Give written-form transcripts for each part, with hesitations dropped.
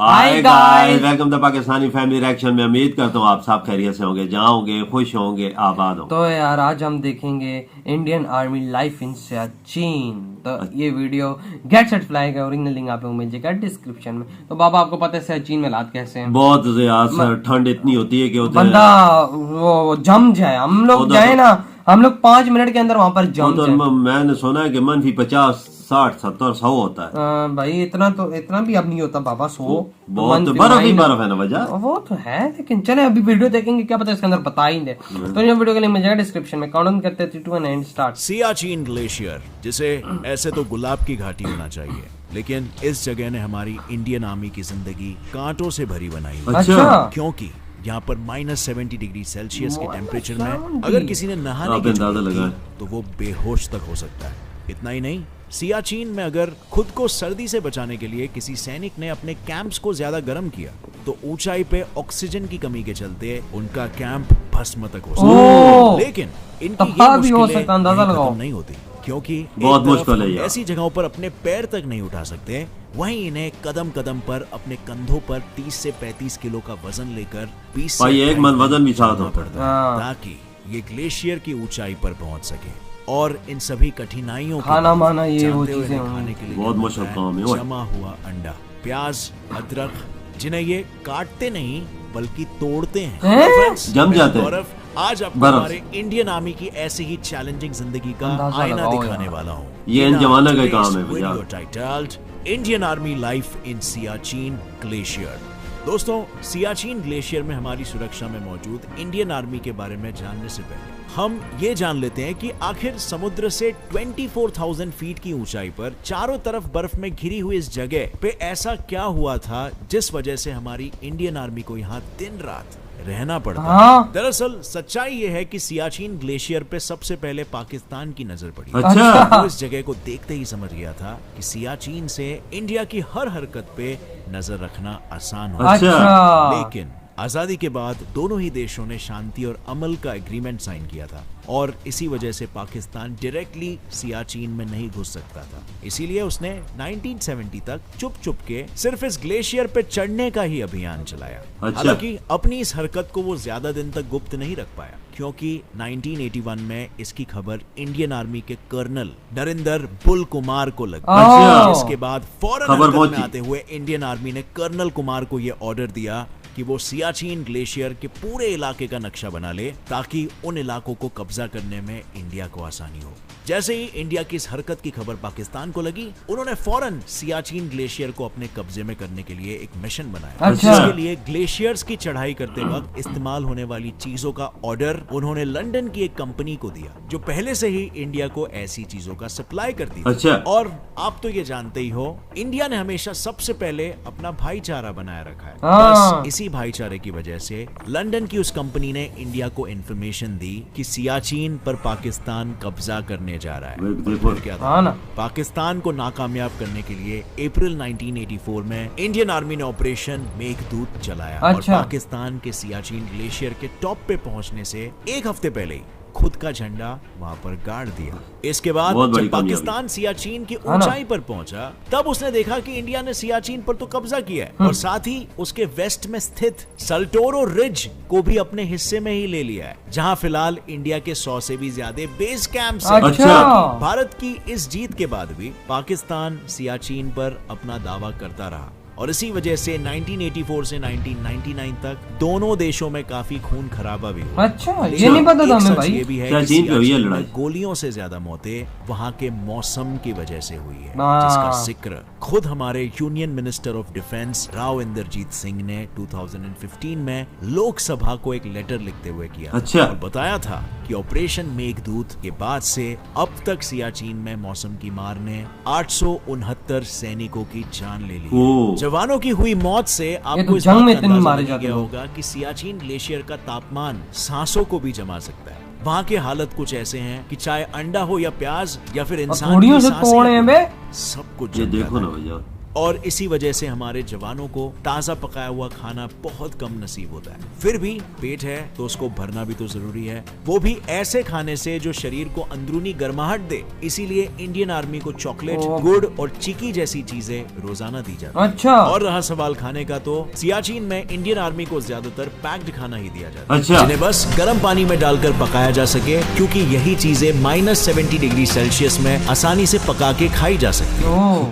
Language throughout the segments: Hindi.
Hi guys, welcome the Pakistani family reaction में। उम्मीद करता हूँ आप सब खैरियत से होंगे, जहाँ होंगे खुश होंगे, आबाद होंगे। तो यार आज हम देखेंगे Indian army life in Siachen. तो ये वीडियो गेट सेट फ्लाई का ओरिजिनल लिंक आपको मिल जाएगा डिस्क्रिप्शन में। तो बाबा आपको पता है सियाचिन में हालात कैसे हैं? बहुत ज्यादा ठंड इतनी होती है कि बंदा वो जम जाए। हम लोग जाए ना, हम लोग 5 मिनट के अंदर वहाँ पर जम जाए। मैंने सुना है कि -50, 60, 70, 100 होता है। भाई इतना भी अब नहीं होता बाबा। 100 बहुत बर्फ ही बर्फ है ना वजह। वो तो है, लेकिन चले अभी वीडियो देखेंगे, क्या पता इसके अंदर बता ही दे। तो ये वीडियो के लिए मिल जाएगा डिस्क्रिप्शन में। काउंट करते हैं 3, 2, 1 एंड स्टार्ट। सियाचिन ग्लेशियर, जिसे ऐसे तो गुलाब की घाटी होना चाहिए, लेकिन इस जगह ने हमारी इंडियन आर्मी की जिंदगी कांटों से भरी बनाई हुई। अच्छा। क्योंकि यहाँ पर -70 डिग्री सेल्सियस के टेम्परेचर में अगर किसी ने नहाने की लगा तो वो बेहोश तक हो सकता है। इतना ही नहीं, सियाचिन में अगर खुद को सर्दी से बचाने के लिए किसी सैनिक ने अपने कैंप्स को ज्यादा गर्म किया तो ऊंचाई पे ऑक्सीजन की कमी के चलते उनका कैंप भस्म तक हो सकता है। लेकिन इनकी ये मुश्किलें खत्म नहीं होती, क्योंकि बहुत मुश्किल है ऐसी जगहों पर अपने पैर तक नहीं उठा सकते, वहीं इन्हें कदम कदम पर अपने कंधों पर 30 से 35 किलो का वजन लेकर 20 से एक मन वजन भी साथ होता है ताकि ये ग्लेशियर की ऊंचाई पर पहुंच सके। और इन सभी कठिनाइयों खाना माना ये वो चीजें खाने के लिए बहुत मुश्किल काम है। जमा हुआ अंडा, प्याज, अदरक, जिन्हें ये काटते नहीं बल्कि तोड़ते हैं, जम जाते हैं। आज आपको हमारे इंडियन आर्मी की ऐसी ही चैलेंजिंग जिंदगी का आईना दिखाने वाला हूँ। ये इन जमाने का काम है भैया। Titled Indian army life in Siachen glacier. दोस्तों, सियाचिन ग्लेशियर में हमारी सुरक्षा में मौजूद इंडियन आर्मी के बारे में जानने से पहले हम ये जान लेते हैं कि आखिर समुद्र से 24,000 फीट की ऊंचाई पर चारों तरफ बर्फ में घिरी हुई इस जगह पे ऐसा क्या हुआ था जिस वजह से हमारी इंडियन आर्मी को यहाँ दिन रात रहना पड़ता है। दरअसल सच्चाई ये है कि सियाचिन ग्लेशियर पे सबसे पहले पाकिस्तान की नजर पड़ी। अच्छा। वो इस जगह को देखते ही समझ गया था कि सियाचिन से इंडिया की हर हरकत पे नजर रखना आसान हो। अच्छा। लेकिन आजादी के बाद दोनों ही देशों ने शांति और अमल का एग्रीमेंट साइन किया था, और इसी वजह से पाकिस्तान डायरेक्टली सियाचिन में नहीं घुस सकता था। इसीलिए उसने 1970 तक चुप के सिर्फ इस ग्लेशियर पे चढ़ने का ही अभियान चलाया। अच्छा। हालांकि अपनी इस हरकत को वो ज्यादा दिन तक गुप्त नहीं रख पाया, क्योंकि 1981 में इसकी खबर इंडियन आर्मी के कर्नल नरेंद्र बुल कुमार को लगी। अच्छा। इसके बाद फौरन हरकत में आते हुए इंडियन आर्मी ने कर्नल कुमार को यह ऑर्डर दिया कि वो सियाचिन ग्लेशियर के पूरे इलाके का नक्शा बना ले, ताकि उन इलाकों को कब्जा करने में इंडिया को आसानी हो। जैसे ही इंडिया की इस हरकत की खबर पाकिस्तान को लगी, उन्होंने फौरन सियाचिन ग्लेशियर को अपने कब्जे में करने के लिए एक मिशन बनाया। अच्छा। इसके लिए ग्लेशियर्स की चढ़ाई करते वक्त इस्तेमाल होने वाली चीजों का ऑर्डर उन्होंने लंदन की एक कंपनी को दिया, जो पहले से ही इंडिया को ऐसी चीजों का सप्लाई करती थी। अच्छा। और आप तो ये जानते ही हो, इंडिया ने हमेशा सबसे पहले अपना भाईचारा बनाए रखा है। बस इसी भाईचारे की वजह से लंदन की उस कंपनी ने इंडिया को इंफॉर्मेशन दी कि सियाचिन पर पाकिस्तान कब्जा करने जा रहा है। क्या था? पाकिस्तान को नाकामयाब करने के लिए अप्रैल 1984 में इंडियन आर्मी ने ऑपरेशन मेघदूत चलाया। अच्छा। और पाकिस्तान के सियाचिन ग्लेशियर के टॉप पे पहुंचने से एक हफ्ते पहले ही खुद का झंडा वहां पर गाड़ दिया। इसके बाद जब पाकिस्तान सियाचिन की ऊंचाई पर पहुंचा, तब उसने देखा कि इंडिया ने सियाचिन पर तो कब्जा किया है, और साथ ही उसके वेस्ट में स्थित सल्टोरो रिज को भी अपने हिस्से में ही ले लिया है, जहां फिलहाल इंडिया के 100 से भी ज्यादा बेस कैंप्स हैं। अच्छा। भारत की इस जीत के बाद भी पाकिस्तान सियाचिन पर अपना दावा करता रहा, और इसी वजह से 1984 से 1999 तक दोनों देशों में काफी खून खराबा भी हुआ। अच्छा, ये नहीं पता था हमें भाई। ये भी है कि सियाचिन में गोलियों से ज्यादा मौतें वहाँ के मौसम की वजह से हुई है, जिसका जिक्र खुद हमारे union minister of defence Rao Inderjit Singh ने 2015 में लोकसभा को एक लेटर लिखते हुए किया। अच्छा। और बताया था कि ऑपरेशन मेघदूत के बाद से अब तक सियाचिन में मौसम की मार ने 869 सैनिकों की जान ले ली। जवानों की हुई मौत से आपको इस बात का अंदाजा लग गया होगा कि सियाचिन ग्लेशियर का तापमान सांसों को भी जमा सकता है। वहाँ के हालत कुछ ऐसे हैं कि चाहे अंडा हो या प्याज या फिर इंसान की सांसें, सब कुछ ये देखो ना भैया। और इसी वजह से हमारे जवानों को ताजा पकाया हुआ खाना बहुत कम नसीब होता है। फिर भी पेट है तो उसको भरना भी तो जरूरी है, वो भी ऐसे खाने से जो शरीर को अंदरूनी गर्माहट दे। इसीलिए इंडियन आर्मी को चॉकलेट, गुड़ और चिकी जैसी चीजें रोजाना दी जाती है। अच्छा। और रहा सवाल खाने का, तो सियाचिन में इंडियन आर्मी को ज्यादातर पैक्ड खाना ही दिया जाता है, अच्छा। जिन्हें बस गर्म पानी में डालकर पकाया जा सके, क्योंकि यही चीजें -70 डिग्री सेल्सियस में आसानी से पका के खाई जा सकती है। ओह,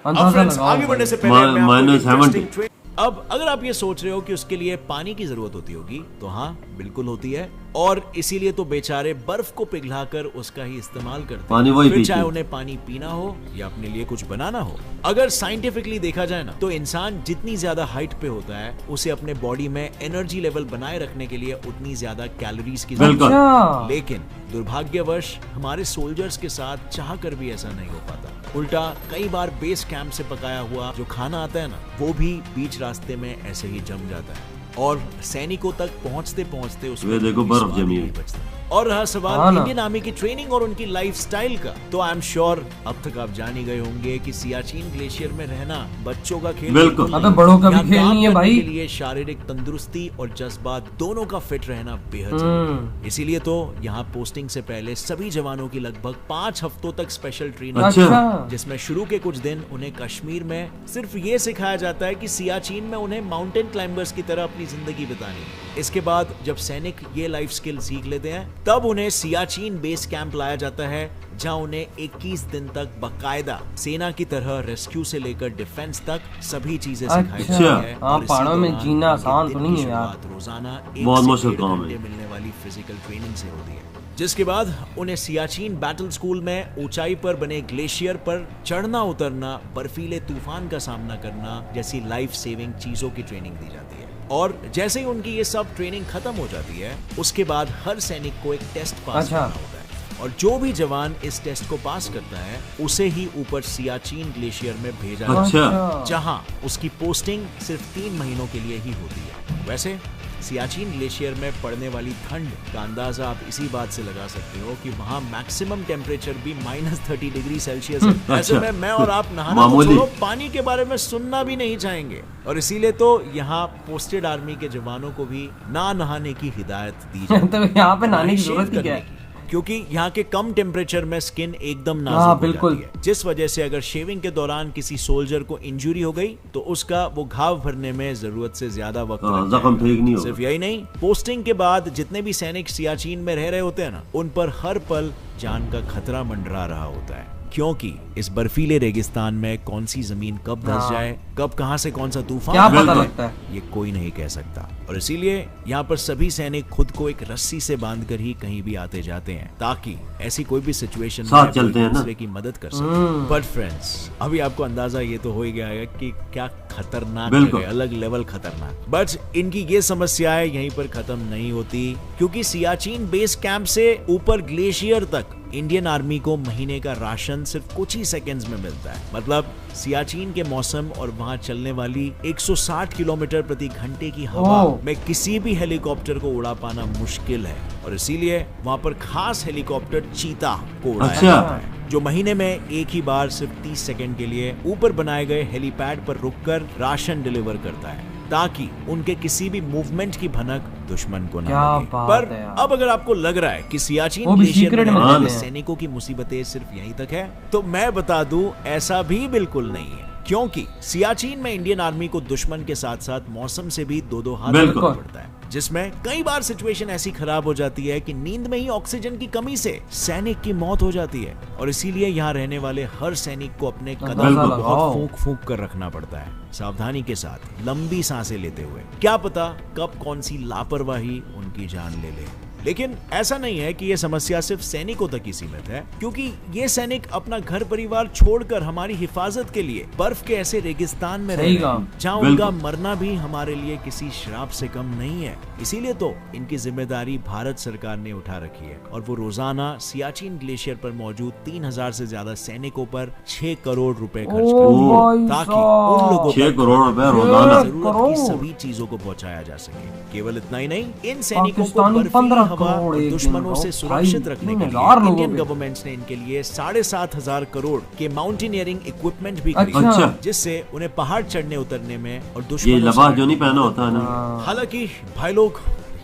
अब अंदाजा फ्रेंड्स, लगाओ आगे बढ़ने से पहले मा- मैं आपको minus interesting 70 अब अगर आप ये सोच रहे हो कि उसके लिए पानी की जरूरत होती होगी, तो हाँ बिल्कुल होती है, और इसीलिए तो बेचारे बर्फ को पिघलाकर उसका ही इस्तेमाल करते पानी हैं, वही फिर पीते चाहे हैं। उन्हें पानी पीना हो या अपने लिए कुछ बनाना हो। अगर साइंटिफिकली देखा जाए ना, तो इंसान जितनी ज्यादा हाइट पे होता है, उसे अपने बॉडी में एनर्जी लेवल बनाए रखने के लिए उतनी ज्यादा कैलोरीज की जरूरत बिल्कुल। अच्छा। लेकिन दुर्भाग्यवश हमारे सोल्जर्स के साथ चाह कर भी ऐसा नहीं हो पाता। उल्टा कई बार बेस कैंप से पकाया हुआ जो खाना आता है ना, वो भी बीच रास्ते में ऐसे ही जम जाता है, और सैनिकों तक पहुंचते पहुंचते उसमें वे देखो कोई बर्फ स्वाद जमी ही हुई। नहीं बचता। और रहा सवाल हाँ ना। इंडियन आर्मी की ट्रेनिंग और उनकी लाइफस्टाइल का, तो आई एम श्योर अब तक आप जान ही गए होंगे कि सियाचिन ग्लेशियर में रहना बच्चों का खेल बिल्कुल। अबे बड़ों का भी यहाँ खेल काम नहीं है करने भाई। के लिए शारीरिक तंदुरुस्ती और जज्बात दोनों का फिट रहना बेहद जरूरी है। इसीलिए तो यहाँ पोस्टिंग से पहले सभी जवानों की लगभग 5 हफ्तों तक स्पेशल ट्रेनिंग, अच्छा। जिसमें शुरू के कुछ दिन उन्हें कश्मीर में सिर्फ ये सिखाया जाता है कि सियाचिन में उन्हें माउंटेन क्लाइंबर्स की तरह अपनी जिंदगी बितानी है। इसके बाद जब सैनिक ये लाइफ स्किल सीख लेते हैं, तब उन्हें सियाचिन बेस कैंप लाया जाता है, जहां उन्हें 21 दिन तक बकायदा सेना की तरह रेस्क्यू से लेकर डिफेंस तक सभी चीजें सिखाई अच्छा। जाती है। हाँ, और इसी पहाड़ों में दौरान जीना उनके आसान दिन तो नहीं की है यार। शुरुआत रोजाना 1 बहुत से मुश्किल 1.5 काम घंटे है। मिलने वाली फिजिकल ट्रेनिंग से होती है, जिसके बाद उन्हें सियाचिन बैटल स्कूल में ऊंचाई पर बने ग्लेशियर पर चढ़ना उतरना, बर्फीले तूफान का सामना करना जैसी लाइफ सेविंग चीजों की ट्रेनिंग दी जाती है। और जैसे ही उनकी ये सब ट्रेनिंग खत्म हो जाती है, उसके बाद हर सैनिक को एक टेस्ट पास अच्छा। करना होता है, और जो भी जवान इस टेस्ट को पास करता है, उसे ही ऊपर सियाचिन ग्लेशियर में भेजा जाता है, अच्छा। जहां उसकी पोस्टिंग सिर्फ 3 महीनों के लिए ही होती है। वैसे सियाचिन ग्लेशियर में पड़ने वाली ठंड का अंदाजा आप इसी बात से लगा सकते हो कि वहां मैक्सिमम टेम्परेचर भी -30 डिग्री सेल्सियस है। ऐसे अच्छा। में मैं और आप नहाना तो मामूली। छोड़ो, पानी के बारे में सुनना भी नहीं चाहेंगे, और इसीलिए तो यहाँ पोस्टेड आर्मी के जवानों को भी ना नहाने की हिदायत दी जाती है। तो यहाँ पे नहाने की शेव जरूरत ही करने क्या है? की, क्योंकि यहाँ के कम टेम्परेचर में स्किन एकदम हाँ, नाजुक हो बिल्कुल। जाती है, जिस वजह से अगर शेविंग के दौरान किसी सोल्जर को इंजरी हो गई, तो उसका वो घाव भरने में जरूरत से ज्यादा वक्त हाँ, लग जख्म जाएगा। ठीक नहीं होगा। सिर्फ यही नहीं, पोस्टिंग के बाद जितने भी सैनिक सियाचिन में रह रहे होते हैं ना, उन पर हर पल जान का खतरा मंडरा रहा होता है, क्योंकि इस बर्फीले रेगिस्तान में कौन सी जमीन कब धंस हाँ। जाए, कब कहां से कौन सा तूफान क्या पता आ जाए, लगता है? ये कोई नहीं कह सकता। और इसीलिए यहाँ पर सभी सैनिक खुद को एक रस्सी से बांधकर ही कहीं भी आते जाते हैं, ताकि ऐसी कोई भी सिचुएशन में साथ कोई चलते हैं ना। दूसरे की मदद कर सके। बट फ्रेंड्स, अभी आपको अंदाजा ये तो हो ही गया है कि क्या खतरनाक बिल्कुल। जगह, अलग लेवल खतरनाक। बट इनकी ये समस्याएं यहीं पर खत्म नहीं होती, क्योंकि सियाचिन बेस कैंप से ऊपर ग्लेशियर तक इंडियन आर्मी को महीने का राशन सिर्फ कुछ ही सेकंड्स में मिलता है। मतलब सियाचिन के मौसम और वहां चलने वाली 160 किलोमीटर प्रति घंटे की हवा ओह। में किसी भी हेलीकॉप्टर को उड़ा पाना मुश्किल है, और इसीलिए वहां पर खास हेलीकॉप्टर चीता को उड़ाया अच्छा। जाता है, जो महीने में एक ही बार सिर्फ 30 सेकंड के लिए ऊपर बनाए गए हेलीपैड पर रुककर राशन डिलीवर करता है, ताकि उनके किसी भी मूवमेंट की भनक दुश्मन को ना क्या लगे। बात पर है यार। अब अगर आपको लग रहा है कि सियाचिन वो भी ग्लेशियर secret में में रहने वाले रहते हैं। सैनिकों की मुसीबतें सिर्फ यहीं तक है, तो मैं बता दूं ऐसा भी बिल्कुल नहीं है, क्योंकि सियाचिन में इंडियन आर्मी को दुश्मन के साथ साथ मौसम से भी दो हाथ बिल्कुल। रखना पड़ता है, जिसमें कई बार सिचुएशन ऐसी खराब हो जाती है कि नींद में ही ऑक्सीजन की कमी से सैनिक की मौत हो जाती है, और इसीलिए यहाँ रहने वाले हर सैनिक को अपने कदम अंदाजा को लगाओ। बहुत फूंक फूंक कर रखना पड़ता है, सावधानी के साथ लंबी सांसें लेते हुए। क्या पता कब कौन सी लापरवाही उनकी जान ले ले। लेकिन ऐसा नहीं है कि यह समस्या सिर्फ सैनिकों तक ही सीमित है, क्योंकि ये सैनिक अपना घर परिवार छोड़कर हमारी हिफाजत के लिए बर्फ के ऐसे रेगिस्तान में रह सही रहे कहा। हैं, जहाँ उनका मरना भी हमारे लिए किसी श्राप से कम नहीं है। इसीलिए तो इनकी जिम्मेदारी भारत सरकार ने उठा रखी है, और वो रोजाना सियाचिन ग्लेशियर पर मौजूद 3000 से ज्यादा सैनिकों पर 6 करोड़ रुपए खर्च ओ करती है, भाई ताकि साहब। उन लोगों 6 तक करोड़ रुपए रोजाना। जरूरत की सभी चीजों को पहुंचाया जा सके। केवल इतना ही नहीं, इन सैनिकों को पाकिस्तानी बर्फीली 15 हवा करोड़ और एक दुश्मनों दिन से में। सुरक्षित भाई, रखने के 3,000 लिए लोगों इंडियन के। गवर्नमेंट्स ने इनके लिए 7,500 करोड़ के माउंटेनियरिंग इक्विपमेंट भी अच्छा। खरीदे, अच्छा। जिससे उन्हें पहाड़ चढ़ने उतरने में और ये दुश्मनों से लबास जो लड़ने नहीं में पहना मदद होता है ना, हाँ। हालांकि भाई लोग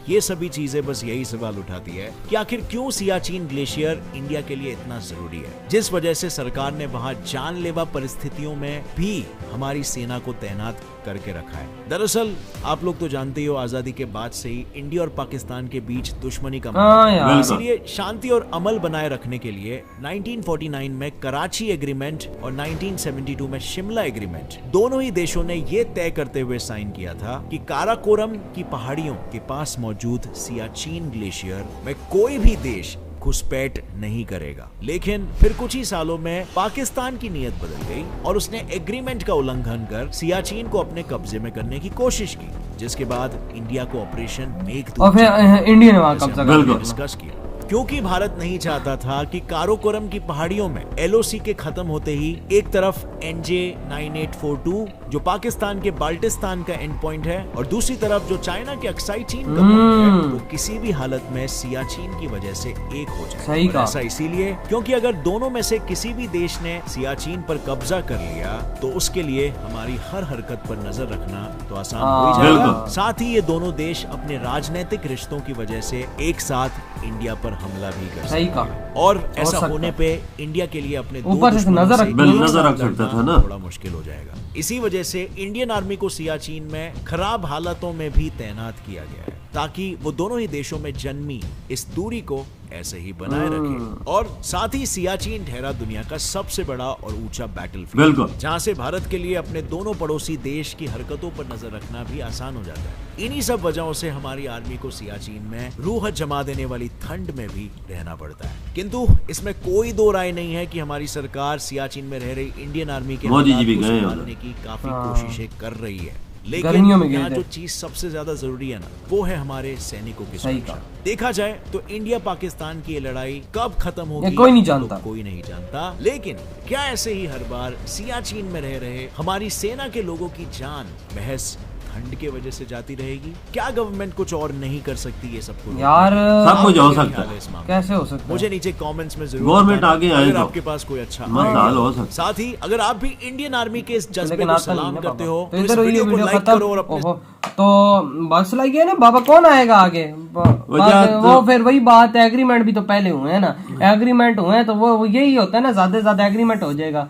ये सभी चीजें बस यही सवाल उठाती है कि आखिर क्यों सियाचिन ग्लेशियर इंडिया के लिए इतना जरूरी है, जिस वजह से सरकार ने वहां जानलेवा परिस्थितियों में भी हमारी सेना को तैनात करके रखा है। दरअसल आप लोग तो जानते ही हो, आजादी के बाद से ही इंडिया और पाकिस्तान के बीच दुश्मनी का हाँ माहौल है। यार। इसीलिए शांति और अमल बनाए रखने के लिए 1949 में कराची एग्रीमेंट और 1972 में शिमला एग्रीमेंट, दोनों ही देशों ने ये तय करते हुए साइन किया था कि काराकोरम की पहाड़ियों के पास मौजूद सियाचिन ग्लेशियर में कोई भी देश घुसपैठ नहीं करेगा। लेकिन फिर कुछ ही सालों में पाकिस्तान की नीयत बदल गई और उसने एग्रीमेंट का उल्लंघन कर सियाचिन को अपने कब्जे में करने की कोशिश की, जिसके बाद इंडिया को ऑपरेशन मेघदूत और फिर इंडिया ने वहां कब्जा कर बिल्कुल। लिया। डिस्कस किया, क्योंकि भारत नहीं चाहता था कि काराकोरम की पहाड़ियों में एलओसी के खत्म होते ही एक तरफ NJ 9842 जो पाकिस्तान के बाल्टिस्तान का एंड पॉइंट है और दूसरी तरफ जो चाइना के अक्साई चीन का पॉइंट है, वो किसी भी हालत में सियाचिन की वजह से एक हो जाए। सही और कहा। ऐसा इसीलिए क्योंकि अगर दोनों में से किसी भी देश ने सियाचिन पर कब्जा कर लिया तो उसके लिए हमारी हर हरकत पर नजर रखना तो आसान हो ही जाएगा। बिल्कुल। साथ ही ये दोनों देश अपने राजनीतिक रिश्तों की वजह से एक साथ इंडिया पर हमला भी कर सही सकते हैं। कहा। और ऐसा सकता होने पे इंडिया के लिए अपने ऊपर से दुश्मनों नजर से रख- एक बिल्कुल, नजर साथ रख सकता लड़ना था ना। थोड़ा मुश्किल हो जाएगा। इसी वजह से इंडियन आर्मी को सियाचिन में खराब हालातों में भी तैनात किया गया है, ताकि वो दोनों ही देशों में जन्मी इस दूरी को ऐसे ही बनाए रखे। और साथ ही सियाचिन ठहरा दुनिया का सबसे बड़ा और ऊंचा बैटलफील्ड, बिल्कुल। जहां से भारत के लिए अपने दोनों पड़ोसी देश की हरकतों पर नजर रखना भी आसान हो जाता है। इन्हीं सब वजहों से हमारी आर्मी को सियाचिन में रूह जमा देने वाली ठंड में भी रहना पड़ता है। किंतु इसमें कोई दो राय नहीं है कि हमारी सरकार सियाचिन में रह रही इंडियन आर्मी के मोदी जी हालात भी को गए हैं संभालने की काफी कोशिशें कर रही है। लेकिन गर्मियों में गए यहाँ थे। जो चीज सबसे ज्यादा जरूरी है ना, वो है हमारे सैनिकों की सही सुरक्षा। कहा। देखा जाए तो इंडिया पाकिस्तान की ये लड़ाई कब खत्म होगी ये कोई नहीं जानता। तो कोई नहीं जानता। लेकिन क्या ऐसे ही हर बार सियाचिन में रह रहे हमारी सेना के लोगों की जान महज ठंड के वजह से जाती रहेगी? क्या गवर्नमेंट कुछ और नहीं कर सकती ये सबको रोकने? यार सब कुछ हो आपका क्या सकता ख्याल है। इस मामले में? कैसे हो सकता है? मुझे नीचे कमेंट्स में जरूर गवर्नमेंट बताना आगे आए अगर तो आपके पास कोई अच्छा मसला हल हो सकता है। साथ ही अगर आप भी इंडियन आर्मी के इस जज्बे लेकिन को आता नहीं सलाम ना करते बाबा। हो तो तो इस इधर ये वीडियो को वीडियो लाइक खत्म। करो और अपने ओहो, तो बस लाइक है ना बाबा, कौन आएगा आगे? वो फिर वही बात है, एग्रीमेंट भी तो पहले हुए हैं ना। एग्रीमेंट हुए हैं तो वो यही होता है ना, ज्यादा से ज्यादा एग्रीमेंट हो जाएगा।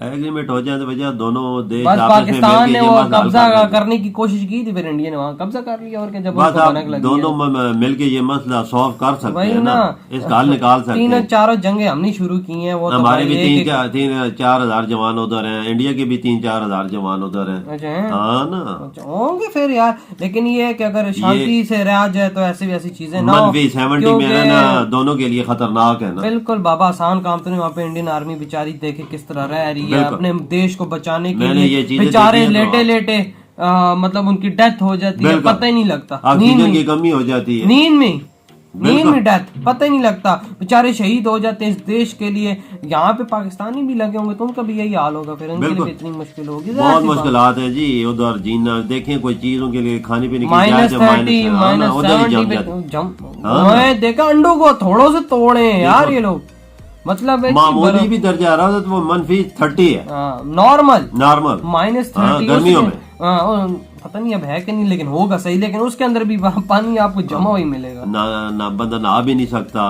एग्रीमेंट हो जाए तो भैया दोनों देश बस आपस में पाकिस्तान मिलके ने ये वो मसला हल कब्जा कर लेंगे। करने की कोशिश की थी, फिर इंडिया ने वहाँ कब्जा कर लिया। और क्या, जब बस उनको आप भनक लगी दोनों है। मिलके ये मसला सॉल्व कर सकते वही हैं ना, इसका हल निकाल सकते तीनों हैं। चारों जंगे हमने शुरू की हैं। वो तो हमारे भी भाई तीन एक- चार 4,000 जवान उधर हैं, इंडिया के भी 3-4 हजार जवान उधर हैं। अच्छा हैं? हाँ ना, अच्छा, होंगे फिर यार। लेकिन ये है कि अगर शांति से रहा जाए तो ऐसी वैसी चीजें ना हो। मनफी 70 में क्योंकि रहना दोनों के लिए खतरनाक है ना। बिल्कुल बाबा, आसान काम तो नहीं। वहाँ पे इंडियन आर्मी बेचारी देखे किस तरह रह रही है, बिल्कुल। अपने देश को बचाने के मैंने ये लिए चीजें बेचारे देखी हैं तो- लेटे लेटे मतलब उनकी डेथ हो जाती है, बिल्कुल। पता ही नहीं लगता। नींद ऑक्सीजन में की कमी हो जाती है। नींद में बिल्कुल। डेथ, पता ही नहीं लगता। बेचारे शहीद हो जाते हैं इस देश के लिए। यहाँ पे पाकिस्तानी भी लगे होंगे तो उनका भी यही हाल होगा, फिर उनके लिए बिल्कुल। भी इतनी मुश्किल होगी। बहुत मुश्किलात है जी उधर जीना। देखें कोई चीजों के लिए खाने पीने की -30 उधर ही -70 जम पे जाते। मैं देखा अंडों को थोड़ों से तोड़े हैं यार ये लोग। मतलब है कि मामूली भी दर्जा आ रहा था तो वो -30 है नॉर्मल नॉर्मल। -30 गर्मियों में पता नहीं अब है कि नहीं, लेकिन होगा सही। लेकिन उसके अंदर भी पानी आपको जमा ही मिलेगा। ना बंदा नहा भी नहीं सकता।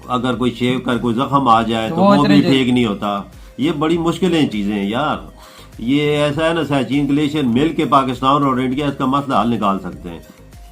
अगर कोई शेव कर कोई जख्म आ जाए तो वो वो भी इतने ठीक नहीं होता। ये बड़ी मुश्किलें चीजें हैं यार। ये ऐसा है ना, सियाचिन ग्लेशियर मिल के पाकिस्तान और इंडिया इसका मसला हल निकाल सकते हैं,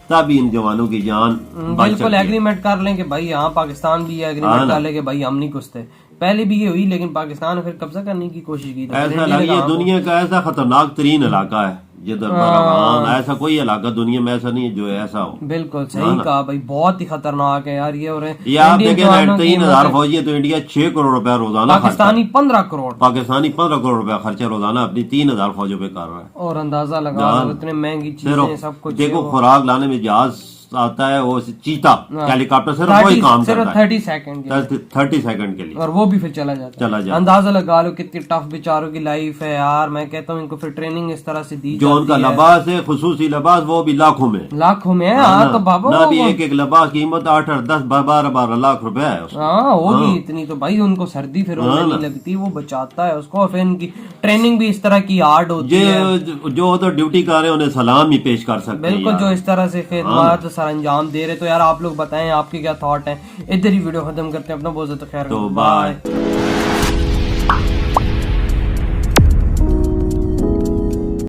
तभी इन जवानों की जान बच बिल्कुल सकती है। एग्रीमेंट कर लें कि भाई यहाँ पाकिस्तान भी एग्रीमेंट कर ले कि भाई हम नहीं घुसते। पहले भी ये हुई, लेकिन पाकिस्तान ने फिर कब्जा करने की कोशिश की। तो फिर ऐसा इंडिया ने लगे ये कहा, दुनिया का ऐसा खतरनाक तरीन इलाका है जिधर बर्फान, ऐसा कोई इलाका दुनिया में ऐसा नहीं है जो ऐसा हो। बिल्कुल सही कहा भाई, बहुत ही खतरनाक है यार ये। और ये आप देखें ना, 3,000 फौजी है तो इंडिया 6 करोड़ रुपया रोजाना पाकिस्तानी 15 करोड़ पाकिस्तानी 15 करोड़ रुपया खर्चा रोजाना अपनी 3,000 फौजों पे कर रहा है। और अंदाजा लगा लो, इतने महंगी चीजें सब कुछ देखो खुराक लाने में जहाज आता है वो चीता हाँ। हेलीकॉप्टर सिर्फ वही काम सिर्फ करता है 30 सेकंड 30 सेकंड के लिए, और वो भी फिर चला जाता चला है। जाता। अंदाजा लगा लो कितनी टफ बेचारों की लाइफ है यार। मैं कहता हूँ इनको फिर ट्रेनिंग इस तरह से दी जो जाती उनका है। लिबास है खुसूसी लिबास, वो भी लाखों में, लाखों में है। हाँ हाँ ना, तो बाबा ना भी एक एक लिबास की कीमत 8 10 12 लाख रुपए है उसकी। हाँ होगी इतनी तो भाई। उनको सर्दी फिर उन्हें नहीं लगती, वो बचाता है उसको। और फिर इनकी ट्रेनिंग भी इस तरह की हार्ड होती है। ये जो तो ड्यूटी कर रहे हैं उन्हें सलाम ही पेश कर सकते हैं बिल्कुल, यार। जो इस तरह से खिदमत सर अंजाम दे रहे। तो यार आप लोग बताएं आपके क्या थॉट हैं। इधर ही वीडियो खत्म करते हैं। अपना बहुत ज्यादा ख्याल तो रखो। बाय। बाय।